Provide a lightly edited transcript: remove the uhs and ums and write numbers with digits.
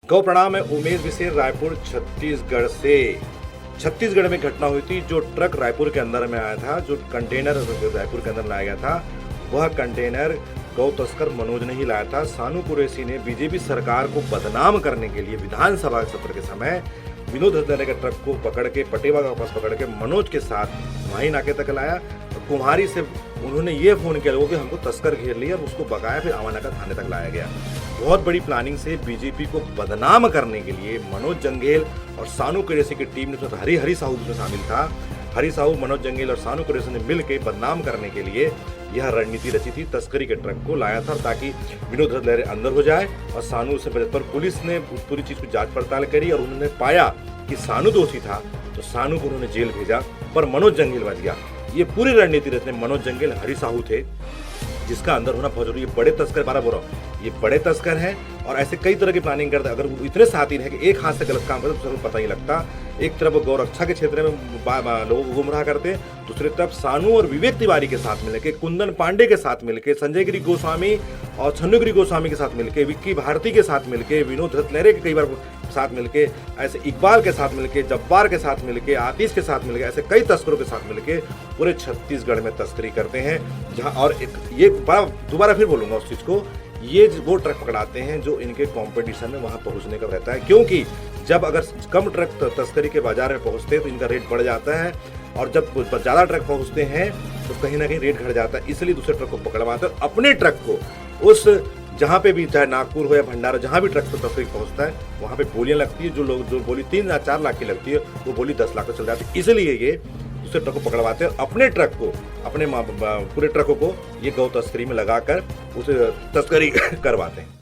गौ प्रणाम है। उमेश बिसेन, रायपुर छत्तीसगढ़ से। छत्तीसगढ़ में घटना हुई थी। जो ट्रक रायपुर के अंदर में आया था, जो कंटेनर रायपुर के अंदर लाया गया था, वह कंटेनर गौ तस्कर मनोज ने ही लाया था। सानू कुरैशी ने बीजेपी सरकार को बदनाम करने के लिए विधानसभा सत्र के समय विनोद हत्यारे के ट्रक को पकड़ के पटेवा का पास पकड़ के मनोज के साथ वहीं नाके तक लाया। कुम्हारी से उन्होंने ये फोन किया लोगों कि हमको तस्कर घेर लिया, और उसको बगाया, फिर आवानाका थाने तक लाया गया। बहुत बड़ी प्लानिंग से बीजेपी को बदनाम करने के लिए मनोज जंगेल और सानू कुरैशी की टीम ने, हरी साहू उसमें शामिल था। हरी साहू, मनोज जंगेल और सानू कुरैशी ने मिलकर बदनाम करने के लिए यह रणनीति रची थी। तस्करी के ट्रक को लाया था ताकि विनोद हत्यारे अंदर हो जाए और सानू से बचे। पर पुलिस ने उस पूरी चीज की जांच पड़ताल करी और उन्होंने पाया कि सानू दोषी था, तो सानू को उन्होंने जेल भेजा, पर मनोज जंगेल बच गया। ये पूरी रणनीति रचने मनोज जंगेल, हरी साहू थे, जिसका अंदर होना बहुत जरूरी है। बड़े तस्कर, बारह बोल रहा हूँ, ये बड़े तस्कर हैं और ऐसे कई तरह की प्लानिंग करते हैं। अगर वो इतने साथी हैं कि एक हाथ से गलत काम करते तो पता ही लगता। एक तरफ गौरक्षा के क्षेत्र में लोगों को गुमराह करते, दूसरी तरफ सानू और विवेक तिवारी के साथ मिलकर, कुंदन पांडे के साथ मिलकर, संजय गिरी गोस्वामी और छन्नुगिरी गोस्वामी के साथ मिलकर, विक्की भारती के साथ मिलकर, विनोद हत्यारे के कई बार साथ मिलके, ऐसे इकबाल के साथ मिलके, जब्बार के साथ मिलके, आतिश के साथ मिलके, ऐसे कई तस्करों के साथ मिलके पूरे छत्तीसगढ़ में तस्करी करते हैं। जहां और ये दोबारा फिर बोलूंगा उस चीज को, ये वो ट्रक पकड़ाते हैं जो इनके कंपटीशन में वहां पहुंचने का रहता है। क्योंकि जब अगर कम ट्रक तस्करी के बाजार में पहुंचते हैं तो इनका रेट बढ़ जाता है, और जब ज्यादा ट्रक पहुंचते हैं तो कहीं ना कहीं रेट घट जाता है। इसलिए दूसरे ट्रक को पकड़वाते हैं। अपने ट्रक को उस जहाँ पे भी, चाहे नागपुर हो या भंडारा, जहाँ भी ट्रक तो तस्करी पहुंचता है, वहाँ पे बोलियां लगती है। जो बोली 3 या 4 लाख की लगती है, वो बोली 10 लाख तक चल जाती है। इसलिए ये दूसरे ट्रक को पकड़वाते हैं, अपने ट्रक को, अपने पूरे ट्रकों को ये गौ तस्करी में लगाकर उसे तस्करी करवाते हैं।